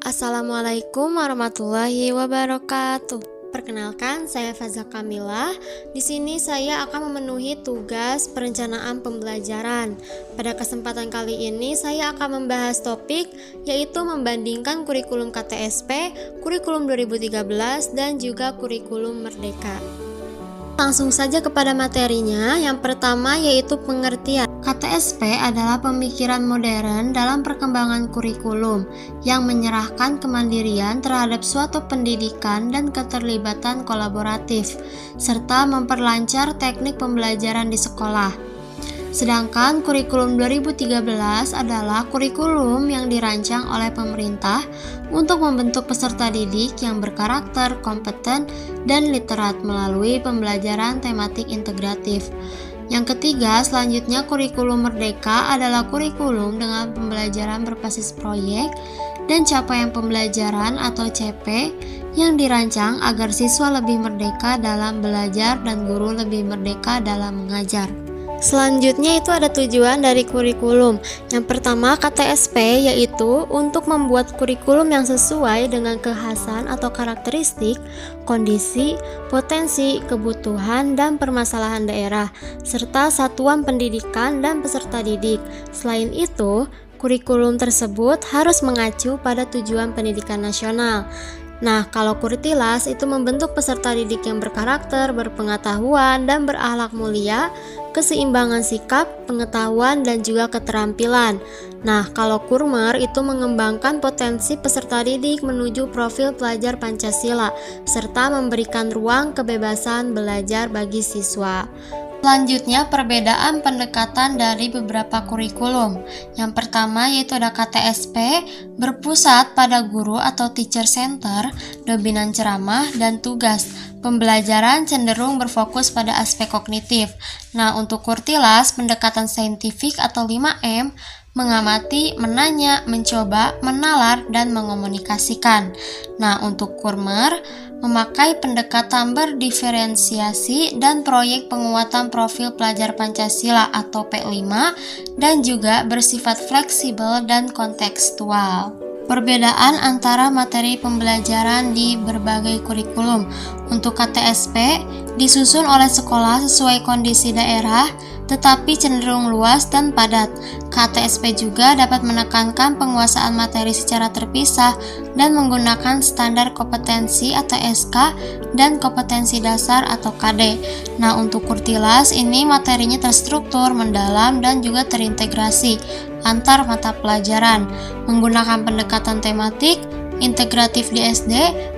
Assalamualaikum warahmatullahi wabarakatuh. Perkenalkan, saya Faza Kamila. Di sini saya akan memenuhi tugas perencanaan pembelajaran. Pada kesempatan kali ini saya akan membahas topik yaitu membandingkan kurikulum KTSP, kurikulum 2013 dan juga kurikulum Merdeka. Langsung saja kepada materinya. Yang pertama yaitu pengertian. KTSP adalah pemikiran modern dalam perkembangan kurikulum yang menyerahkan kemandirian terhadap suatu pendidikan dan keterlibatan kolaboratif, serta memperlancar teknik pembelajaran di sekolah. Sedangkan kurikulum 2013 adalah kurikulum yang dirancang oleh pemerintah untuk membentuk peserta didik yang berkarakter, kompeten, dan literat melalui pembelajaran tematik integratif. Yang ketiga, selanjutnya kurikulum Merdeka adalah kurikulum dengan pembelajaran berbasis proyek dan capaian pembelajaran atau CP yang dirancang agar siswa lebih merdeka dalam belajar dan guru lebih merdeka dalam mengajar. Selanjutnya itu ada tujuan dari kurikulum. Yang pertama KTSP yaitu untuk membuat kurikulum yang sesuai dengan kekhasan atau karakteristik, kondisi, potensi, kebutuhan, dan permasalahan daerah, serta satuan pendidikan dan peserta didik. Selain itu, kurikulum tersebut harus mengacu pada tujuan pendidikan nasional. Nah, kalau Kurtilas itu membentuk peserta didik yang berkarakter, berpengetahuan, dan berakhlak mulia, keseimbangan sikap, pengetahuan, dan juga keterampilan. Nah, kalau Kurmer itu mengembangkan potensi peserta didik menuju profil pelajar Pancasila, serta memberikan ruang kebebasan belajar bagi siswa. Selanjutnya, perbedaan pendekatan dari beberapa kurikulum. Yang pertama yaitu ada KTSP, berpusat pada guru atau teacher center, dominan ceramah, dan tugas. Pembelajaran cenderung berfokus pada aspek kognitif. Nah, untuk Kurtilas, pendekatan saintifik atau 5M, mengamati, menanya, mencoba, menalar, dan mengomunikasikan. Nah, untuk Kurmer, memakai pendekatan berdiferensiasi dan proyek penguatan profil pelajar Pancasila atau P5 dan juga bersifat fleksibel dan kontekstual. Perbedaan antara materi pembelajaran di berbagai kurikulum. Untuk KTSP disusun oleh sekolah sesuai kondisi daerah, tetapi cenderung luas dan padat. KTSP juga dapat menekankan penguasaan materi secara terpisah dan menggunakan standar kompetensi atau SK dan kompetensi dasar atau KD. Nah, untuk Kurtilas ini materinya terstruktur, mendalam, dan juga terintegrasi antar mata pelajaran, menggunakan pendekatan tematik, integratif di SD,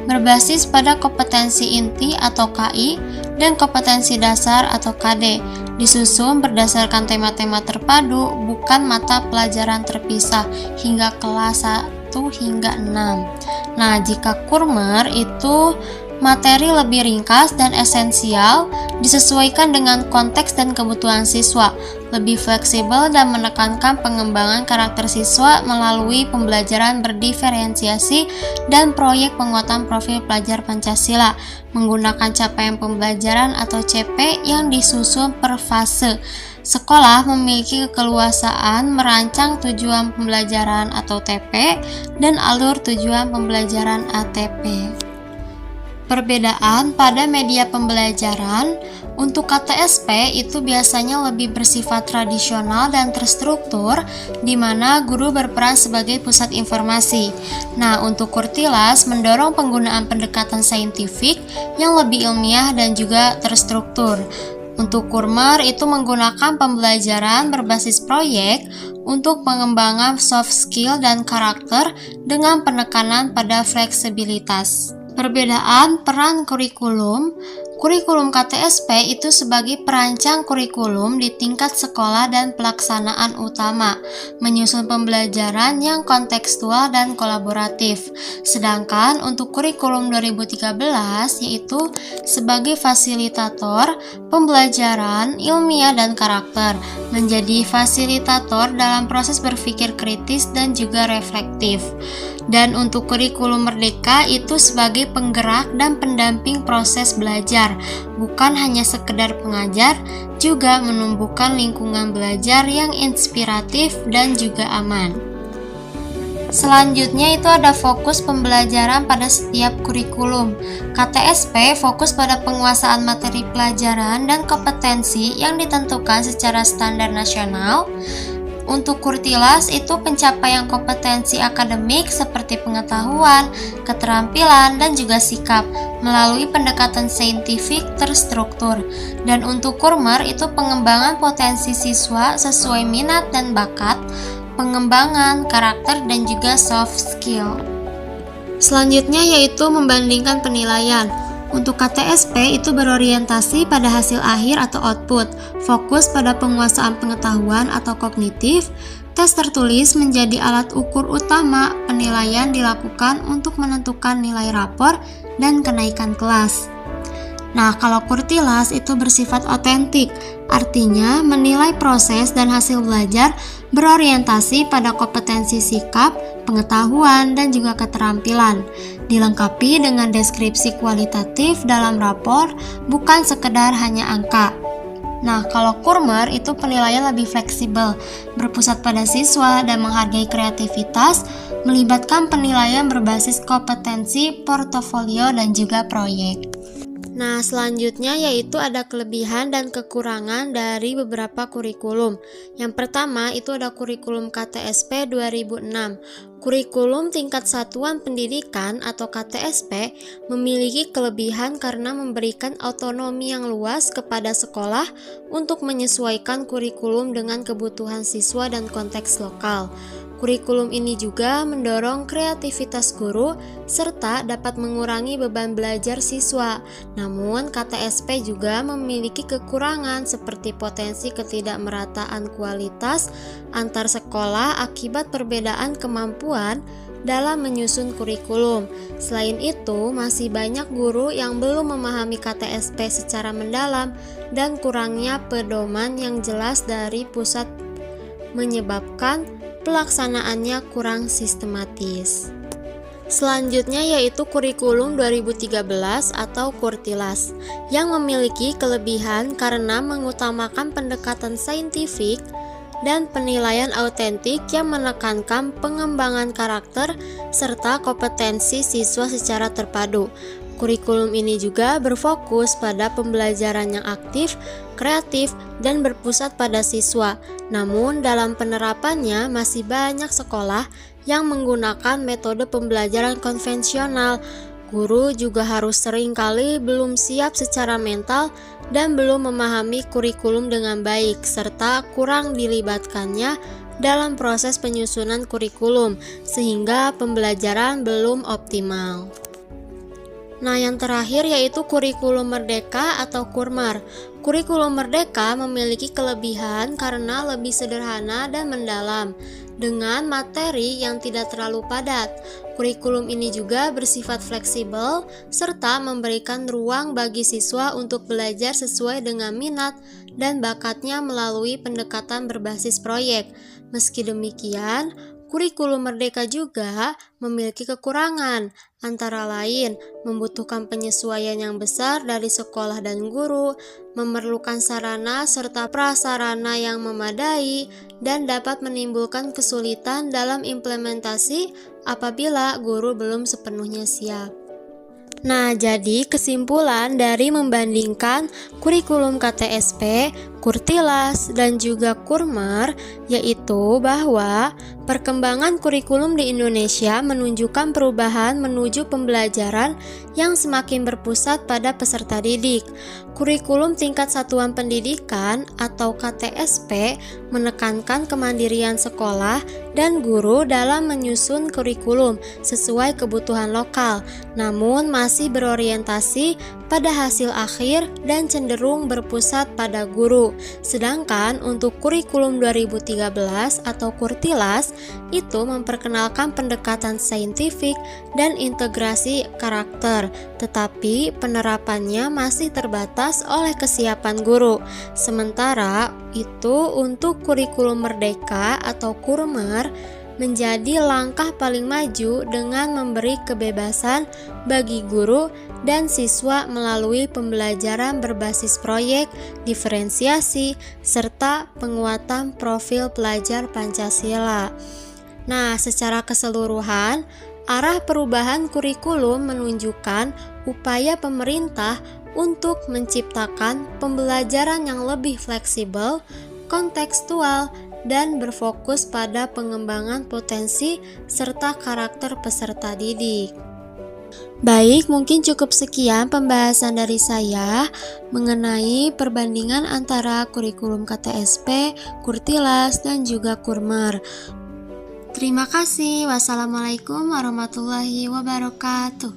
berbasis pada kompetensi inti atau KI, dan kompetensi dasar atau KD, disusun berdasarkan tema-tema terpadu, bukan mata pelajaran terpisah, hingga kelas 1 hingga 6. Nah, jika Kurmer itu materi lebih ringkas dan esensial, disesuaikan dengan konteks dan kebutuhan siswa, lebih fleksibel dan menekankan pengembangan karakter siswa melalui pembelajaran berdiferensiasi dan proyek penguatan profil pelajar Pancasila, menggunakan capaian pembelajaran atau CP yang disusun per fase. Sekolah memiliki keleluasaan merancang tujuan pembelajaran atau TP dan alur tujuan pembelajaran ATP. Perbedaan pada media pembelajaran. Untuk KTSP itu biasanya lebih bersifat tradisional dan terstruktur, di mana guru berperan sebagai pusat informasi. Nah, untuk Kurtilas mendorong penggunaan pendekatan saintifik yang lebih ilmiah dan juga terstruktur. Untuk Kurmer itu menggunakan pembelajaran berbasis proyek untuk pengembangan soft skill dan karakter dengan penekanan pada fleksibilitas. Perbedaan peran kurikulum. Kurikulum KTSP itu sebagai perancang kurikulum di tingkat sekolah dan pelaksanaan utama, menyusun pembelajaran yang kontekstual dan kolaboratif. Sedangkan untuk kurikulum 2013 yaitu sebagai fasilitator pembelajaran ilmiah dan karakter, menjadi fasilitator dalam proses berpikir kritis dan juga reflektif. Dan untuk kurikulum Merdeka itu sebagai penggerak dan pendamping proses belajar, bukan hanya sekedar pengajar, juga menumbuhkan lingkungan belajar yang inspiratif dan juga aman. Selanjutnya itu ada fokus pembelajaran pada setiap kurikulum. KTSP fokus pada penguasaan materi pelajaran dan kompetensi yang ditentukan secara standar nasional. Untuk Kurtilas itu pencapaian kompetensi akademik seperti pengetahuan, keterampilan, dan juga sikap melalui pendekatan saintifik terstruktur. Dan untuk Kurmer itu pengembangan potensi siswa sesuai minat dan bakat, pengembangan karakter, dan juga soft skill. Selanjutnya yaitu membandingkan penilaian. Untuk KTSP itu berorientasi pada hasil akhir atau output, fokus pada penguasaan pengetahuan atau kognitif. Tes tertulis menjadi alat ukur utama penilaian dilakukan untuk menentukan nilai rapor dan kenaikan kelas. Nah, kalau Kurtilas itu bersifat otentik, artinya menilai proses dan hasil belajar berorientasi pada kompetensi sikap, pengetahuan, dan juga keterampilan. Dilengkapi dengan deskripsi kualitatif dalam rapor, bukan sekedar hanya angka. Nah, kalau Kurmer itu penilaian lebih fleksibel, berpusat pada siswa dan menghargai kreativitas, melibatkan penilaian berbasis kompetensi, portofolio, dan juga proyek. Nah, selanjutnya yaitu ada kelebihan dan kekurangan dari beberapa kurikulum. Yang pertama itu ada kurikulum KTSP 2006. Kurikulum tingkat satuan pendidikan atau KTSP memiliki kelebihan karena memberikan otonomi yang luas kepada sekolah untuk menyesuaikan kurikulum dengan kebutuhan siswa dan konteks lokal. Kurikulum ini juga mendorong kreativitas guru serta dapat mengurangi beban belajar siswa. Namun, KTSP juga memiliki kekurangan seperti potensi ketidakmerataan kualitas antar sekolah akibat perbedaan kemampuan dalam menyusun kurikulum. Selain itu, masih banyak guru yang belum memahami KTSP secara mendalam dan kurangnya pedoman yang jelas dari pusat menyebabkan pelaksanaannya kurang sistematis. Selanjutnya yaitu kurikulum 2013 atau Kurtilas yang memiliki kelebihan karena mengutamakan pendekatan saintifik dan penilaian autentik yang menekankan pengembangan karakter serta kompetensi siswa secara terpadu. Kurikulum ini juga berfokus pada pembelajaran yang aktif, kreatif, dan berpusat pada siswa. Namun, dalam penerapannya masih banyak sekolah yang menggunakan metode pembelajaran konvensional. Guru juga harus seringkali belum siap secara mental dan belum memahami kurikulum dengan baik, serta kurang dilibatkannya dalam proses penyusunan kurikulum, sehingga pembelajaran belum optimal. Nah, yang terakhir yaitu kurikulum merdeka atau Kurmer. Kurikulum merdeka memiliki kelebihan karena lebih sederhana dan mendalam, dengan materi yang tidak terlalu padat. Kurikulum ini juga bersifat fleksibel, serta memberikan ruang bagi siswa untuk belajar sesuai dengan minat dan bakatnya melalui pendekatan berbasis proyek. Meski demikian, kurikulum merdeka juga memiliki kekurangan, antara lain membutuhkan penyesuaian yang besar dari sekolah dan guru, memerlukan sarana serta prasarana yang memadai, dan dapat menimbulkan kesulitan dalam implementasi apabila guru belum sepenuhnya siap. Nah, jadi kesimpulan dari membandingkan kurikulum KTSP, Kurtilas, dan juga Kurmer yaitu bahwa perkembangan kurikulum di Indonesia menunjukkan perubahan menuju pembelajaran yang semakin berpusat pada peserta didik. Kurikulum tingkat satuan pendidikan atau KTSP menekankan kemandirian sekolah dan guru dalam menyusun kurikulum sesuai kebutuhan lokal, namun masih berorientasi pada hasil akhir dan cenderung berpusat pada guru. Sedangkan untuk kurikulum 2013 atau Kurtilas itu memperkenalkan pendekatan saintifik dan integrasi karakter, tetapi penerapannya masih terbatas oleh kesiapan guru. Sementara itu untuk kurikulum merdeka atau Kurmer menjadi langkah paling maju dengan memberi kebebasan bagi guru dan siswa melalui pembelajaran berbasis proyek, diferensiasi, serta penguatan profil pelajar Pancasila. Nah, secara keseluruhan, arah perubahan kurikulum menunjukkan upaya pemerintah untuk menciptakan pembelajaran yang lebih fleksibel, kontekstual, dan berfokus pada pengembangan potensi serta karakter peserta didik. Baik, mungkin cukup sekian pembahasan dari saya mengenai perbandingan antara kurikulum KTSP, Kurtilas, dan juga Kurmer. Terima kasih. Wassalamualaikum warahmatullahi wabarakatuh.